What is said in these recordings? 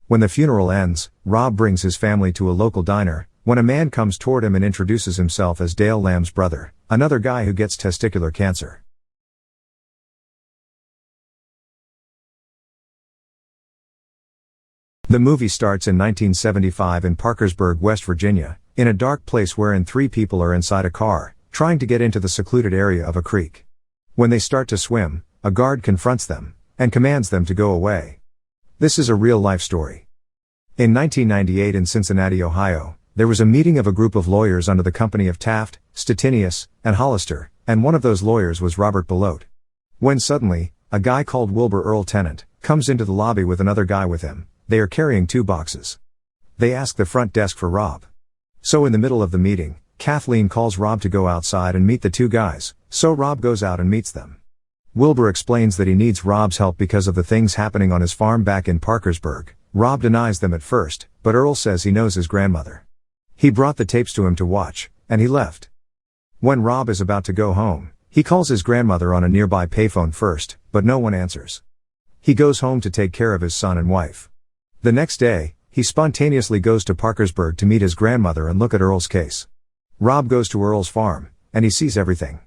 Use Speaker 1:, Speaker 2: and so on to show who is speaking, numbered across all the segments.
Speaker 1: When the funeral ends, Rob brings his family to a local diner, when a man comes toward him and introduces himself as Dale Lamb's brother, another guy who gets testicular cancer. The movie starts in 1975 in Parkersburg, West Virginia, in a dark place wherein three people are inside a car, trying to get into the secluded area of a creek. When they start to swim, a guard confronts them, and commands them to go away. This is a real-life story. In 1998 in Cincinnati, Ohio, there was a meeting of a group of lawyers under the company of Taft, Stettinius, and Hollister, and one of those lawyers was Robert Belote. When suddenly, a guy called Wilbur Earl Tennant comes into the lobby with another guy with him. They are carrying 2 boxes. They ask the front desk for Rob. So in the middle of the meeting, Kathleen calls Rob to go outside and meet the 2 guys, so Rob goes out and meets them. Wilbur explains that he needs Rob's help because of the things happening on his farm back in Parkersburg. Rob denies them at first, but Earl says he knows his grandmother. He brought the tapes to him to watch, and he left. When Rob is about to go home, he calls his grandmother on a nearby payphone first, but no one answers. He goes home to take care of his son and wife. The next day, he spontaneously goes to Parkersburg to meet his grandmother and look at Earl's case. Rob goes to Earl's farm, and he sees everything.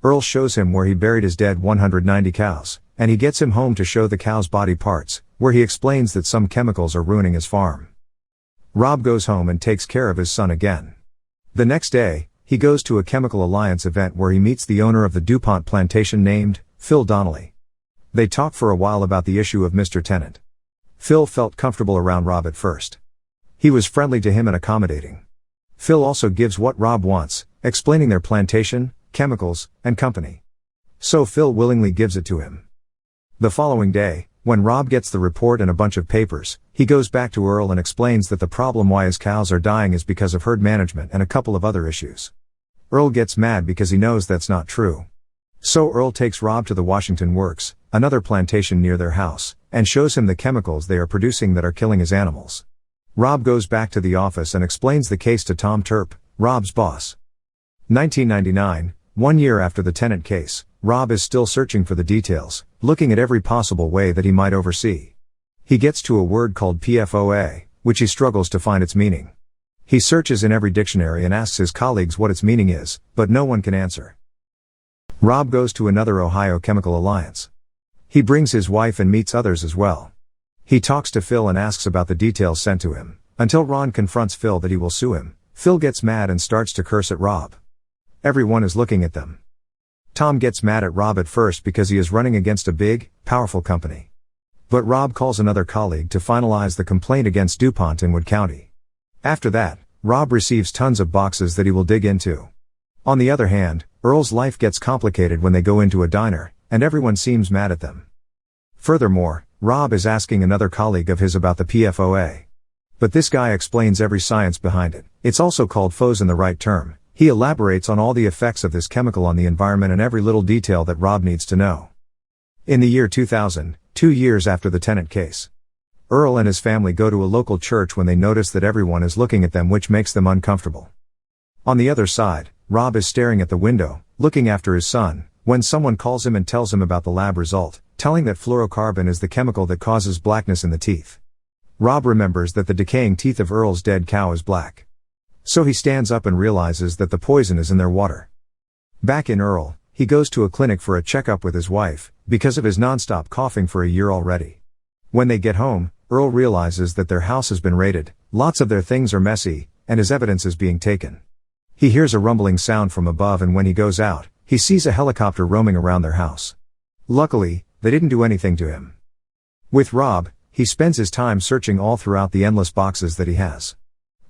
Speaker 1: Earl shows him where he buried his dead 190 cows, and he gets him home to show the cows' body parts, where he explains that some chemicals are ruining his farm. Rob goes home and takes care of his son again. The next day, he goes to a Chemical Alliance event where he meets the owner of the DuPont plantation named Phil Donnelly. They talk for a while about the issue of Mr. Tennant. Phil felt comfortable around Rob at first. He was friendly to him and accommodating. Phil also gives what Rob wants, explaining their plantation, chemicals, and company. So Phil willingly gives it to him. The following day, when Rob gets the report and a bunch of papers, he goes back to Earl and explains that the problem why his cows are dying is because of herd management and a couple of other issues. Earl gets mad because he knows that's not true. So Earl takes Rob to the Washington Works, another plantation near their house, and shows him the chemicals they are producing that are killing his animals. Rob goes back to the office and explains the case to Tom Terp, Rob's boss. 1999, 1 year after the Tennant case, Rob is still searching for the details, looking at every possible way that he might oversee. He gets to a word called PFOA, which he struggles to find its meaning. He searches in every dictionary and asks his colleagues what its meaning is, but no one can answer. Rob goes to another Ohio Chemical Alliance. He brings his wife and meets others as well. He talks to Phil and asks about the details sent to him, until Ron confronts Phil that he will sue him. Phil gets mad and starts to curse at Rob. Everyone is looking at them. Tom gets mad at Rob at first because he is running against a big, powerful company. But Rob calls another colleague to finalize the complaint against DuPont in Wood County. After that, Rob receives tons of boxes that he will dig into. On the other hand, Earl's life gets complicated when they go into a diner, and everyone seems mad at them. Furthermore, Rob is asking another colleague of his about the PFOA. But this guy explains every science behind it. It's also called FOS in the right term. He elaborates on all the effects of this chemical on the environment and every little detail that Rob needs to know. In the year 2000, 2 years after the Tennant case, Earl and his family go to a local church when they notice that everyone is looking at them, which makes them uncomfortable. On the other side, Rob is staring at the window, looking after his son, when someone calls him and tells him about the lab result, telling that fluorocarbon is the chemical that causes blackness in the teeth. Rob remembers that the decaying teeth of Earl's dead cow is black. So he stands up and realizes that the poison is in their water. Back in Earl, he goes to a clinic for a checkup with his wife, because of his nonstop coughing for a year already. When they get home, Earl realizes that their house has been raided, lots of their things are messy, and his evidence is being taken. He hears a rumbling sound from above, and when he goes out, he sees a helicopter roaming around their house. Luckily, they didn't do anything to him. With Rob, he spends his time searching all throughout the endless boxes that he has.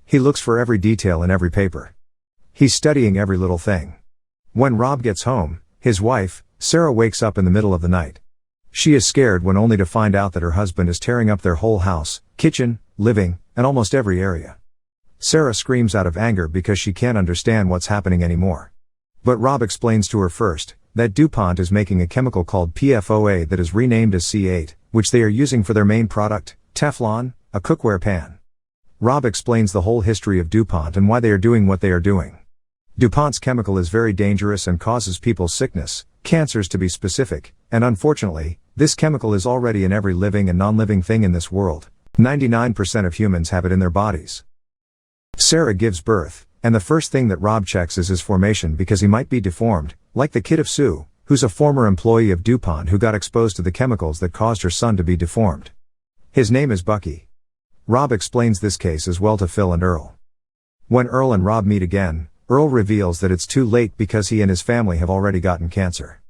Speaker 1: He looks for every detail in every paper. He's studying every little thing. When Rob gets home, his wife, Sarah, wakes up in the middle of the night. She is scared when only to find out that her husband is tearing up their whole house, kitchen, living, and almost every area. Sarah screams out of anger because she can't understand what's happening anymore. But Rob explains to her first that DuPont is making a chemical called PFOA that is renamed as C8, which they are using for their main product, Teflon, a cookware pan. Rob explains the whole history of DuPont and why they are doing what they are doing. DuPont's chemical is very dangerous and causes people sickness, cancers to be specific, and unfortunately, this chemical is already in every living and non-living thing in this world. 99% of humans have it in their bodies. Sarah gives birth, and the first thing that Rob checks is his formation because he might be deformed, like the kid of Sue, who's a former employee of DuPont who got exposed to the chemicals that caused her son to be deformed. His name is Bucky. Rob explains this case as well to Phil and Earl. When Earl and Rob meet again, Earl reveals that it's too late because he and his family have already gotten cancer.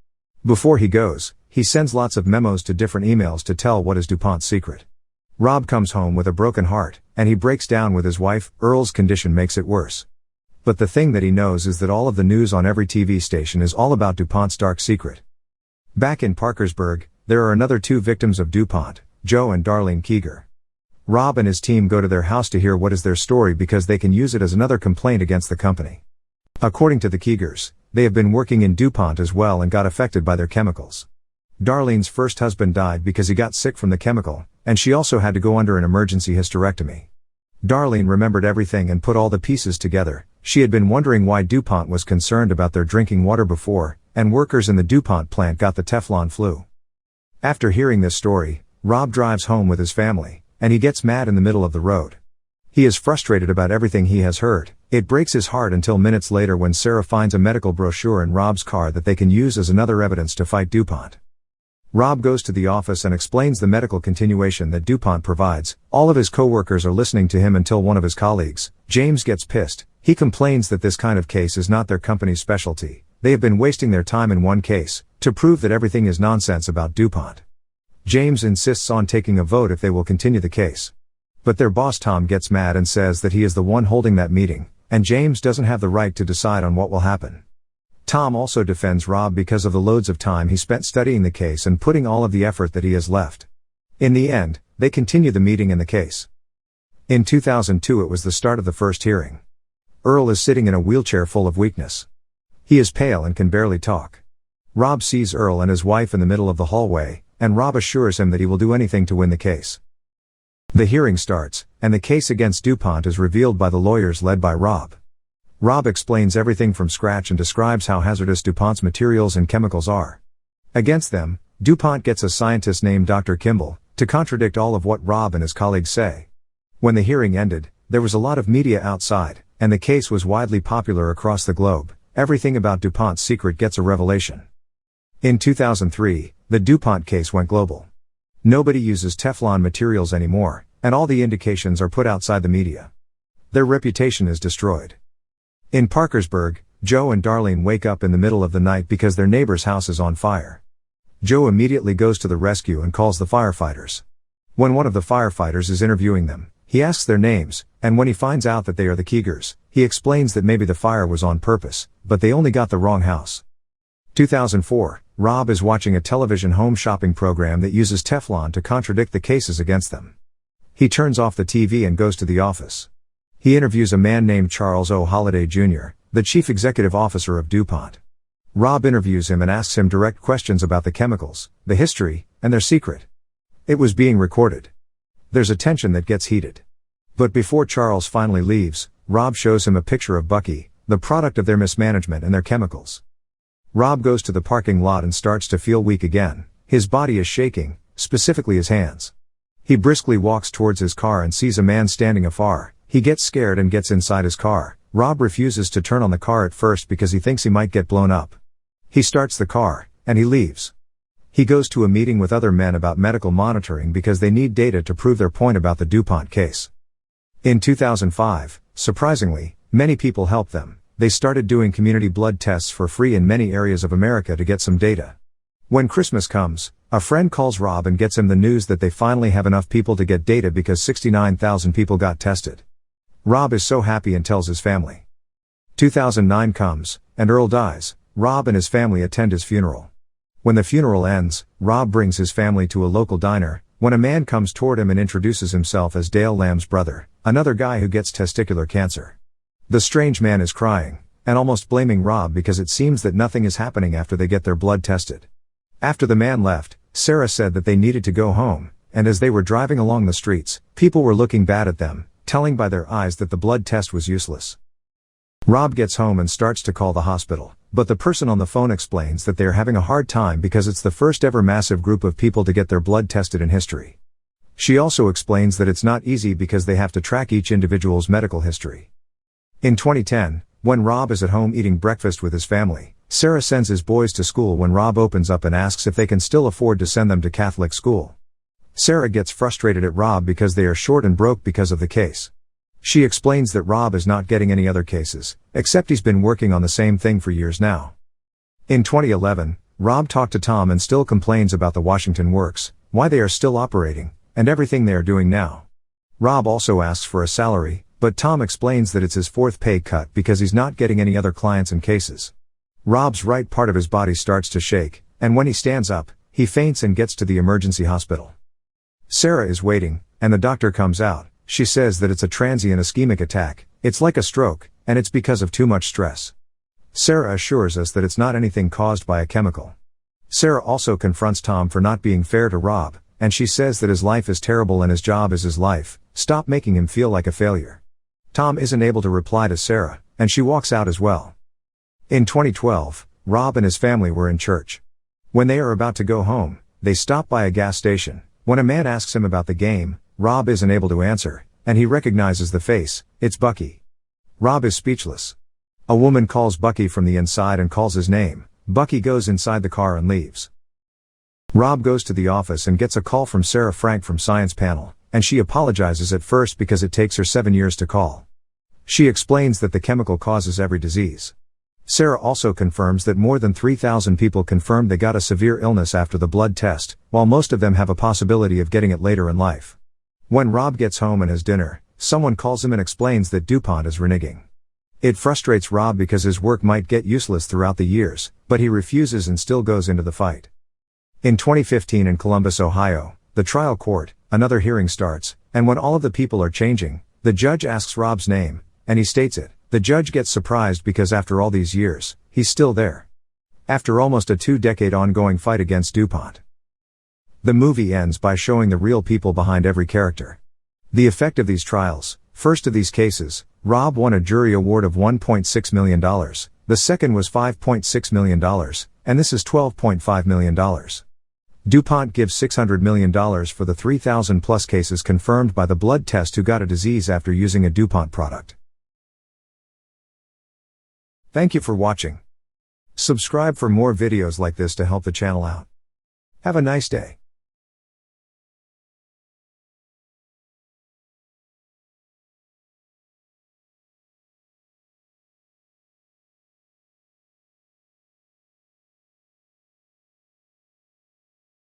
Speaker 1: Before he goes, he sends lots of memos to different emails to tell what is DuPont's secret. Rob comes home with a broken heart, and he breaks down with his wife. Earl's condition makes it worse. But the thing that he knows is that all of the news on every TV station is all about DuPont's dark secret. Back in Parkersburg, there are another two victims of DuPont, Joe and Darlene Keeger. Rob and his team go to their house to hear what is their story because they can use it as another complaint against the company. According to the Keegers, they have been working in DuPont as well and got affected by their chemicals. Darlene's first husband died because he got sick from the chemical, and she also had to go under an emergency hysterectomy. Darlene remembered everything and put all the pieces together. She had been wondering why DuPont was concerned about their drinking water before, and workers in the DuPont plant got the Teflon flu. After hearing this story, Rob drives home with his family, and he gets mad in the middle of the road. He is frustrated about everything he has heard. It breaks his heart until minutes later when Sarah finds a medical brochure in Rob's car that they can use as another evidence to fight DuPont. Rob goes to the office and explains the medical continuation that DuPont provides. All of his co-workers are listening to him until one of his colleagues, James, gets pissed. He complains that this kind of case is not their company's specialty. They have been wasting their time in one case, to prove that everything is nonsense about DuPont. James insists on taking a vote if they will continue the case. But their boss Tom gets mad and says that he is the one holding that meeting, and James doesn't have the right to decide on what will happen. Tom also defends Rob because of the loads of time he spent studying the case and putting all of the effort that he has left. In the end, they continue the meeting and the case. In 2002 it was the start of the first hearing. Earl is sitting in a wheelchair full of weakness. He is pale and can barely talk. Rob sees Earl and his wife in the middle of the hallway, and Rob assures him that he will do anything to win the case. The hearing starts, and the case against DuPont is revealed by the lawyers led by Rob. Rob explains everything from scratch and describes how hazardous DuPont's materials and chemicals are. Against them, DuPont gets a scientist named Dr. Kimball, to contradict all of what Rob and his colleagues say. When the hearing ended, there was a lot of media outside, and the case was widely popular across the globe. Everything about DuPont's secret gets a revelation. In 2003, the DuPont case went global. Nobody uses Teflon materials anymore, and all the indications are put outside the media. Their reputation is destroyed. In Parkersburg, Joe and Darlene wake up in the middle of the night because their neighbor's house is on fire. Joe immediately goes to the rescue and calls the firefighters. When one of the firefighters is interviewing them, he asks their names, and when he finds out that they are the Keegers, he explains that maybe the fire was on purpose, but they only got the wrong house. 2004, Rob is watching a television home shopping program that uses Teflon to contradict the cases against them. He turns off the TV and goes to the office. He interviews a man named Charles O. Holliday Jr., the chief executive officer of DuPont. Rob interviews him and asks him direct questions about the chemicals, the history, and their secret. It was being recorded. There's a tension that gets heated. But before Charles finally leaves, Rob shows him a picture of Bucky, the product of their mismanagement and their chemicals. Rob goes to the parking lot and starts to feel weak again. His body is shaking, specifically his hands. He briskly walks towards his car and sees a man standing afar. He gets scared and gets inside his car. Rob refuses to turn on the car at first because he thinks he might get blown up. He starts the car, and he leaves. He goes to a meeting with other men about medical monitoring because they need data to prove their point about the DuPont case. In 2005, surprisingly, many people helped them. They started doing community blood tests for free in many areas of America to get some data. When Christmas comes, a friend calls Rob and gets him the news that they finally have enough people to get data because 69,000 people got tested. Rob is so happy and tells his family. 2009 comes, and Earl dies. Rob and his family attend his funeral. When the funeral ends, Rob brings his family to a local diner, when a man comes toward him and introduces himself as Dale Lamb's brother, another guy who gets testicular cancer. The strange man is crying, and almost blaming Rob because it seems that nothing is happening after they get their blood tested. After the man left, Sarah said that they needed to go home, and as they were driving along the streets, people were looking bad at them, telling by their eyes that the blood test was useless. Rob gets home and starts to call the hospital, but the person on the phone explains that they are having a hard time because it's the first ever massive group of people to get their blood tested in history. She also explains that it's not easy because they have to track each individual's medical history. In 2010, when Rob is at home eating breakfast with his family, Sarah sends his boys to school when Rob opens up and asks if they can still afford to send them to Catholic school. Sarah gets frustrated at Rob because they are short and broke because of the case. She explains that Rob is not getting any other cases, except he's been working on the same thing for years now. In 2011, Rob talked to Tom and still complains about the Washington Works, why they are still operating, and everything they are doing now. Rob also asks for a salary, but Tom explains that it's his fourth pay cut because he's not getting any other clients and cases. Rob's right part of his body starts to shake, and when he stands up, he faints and gets to the emergency hospital. Sarah is waiting, and the doctor comes out. She says that it's a transient ischemic attack, it's like a stroke, and it's because of too much stress. Sarah assures us that it's not anything caused by a chemical. Sarah also confronts Tom for not being fair to Rob, and she says that his life is terrible and his job is his life, stop making him feel like a failure. Tom isn't able to reply to Sarah, and she walks out as well. In 2012, Rob and his family were in church. When they are about to go home, they stop by a gas station. When a man asks him about the game, Rob isn't able to answer, and he recognizes the face, it's Bucky. Rob is speechless. A woman calls Bucky from the inside and calls his name. Bucky goes inside the car and leaves. Rob goes to the office and gets a call from Sarah Frank from Science Panel, and she apologizes at first because it takes her 7 years to call. She explains that the chemical causes every disease. Sarah also confirms that more than 3,000 people confirmed they got a severe illness after the blood test, while most of them have a possibility of getting it later in life. When Rob gets home and has dinner, someone calls him and explains that DuPont is reneging. It frustrates Rob because his work might get useless throughout the years, but he refuses and still goes into the fight. In 2015 in Columbus, Ohio, the trial court, another hearing starts, and when all of the people are changing, the judge asks Rob's name, and he states it. The judge gets surprised because after all these years, he's still there. After almost a 2-decade ongoing fight against DuPont. The movie ends by showing the real people behind every character. The effect of these trials: first of these cases, Rob won a jury award of $1.6 million, the second was $5.6 million, and this is $12.5 million. DuPont gives $600 million for the 3,000 plus cases confirmed by the blood test who got a disease after using a DuPont product. Thank you for watching. Subscribe for more videos like this to help the channel out. Have a nice day.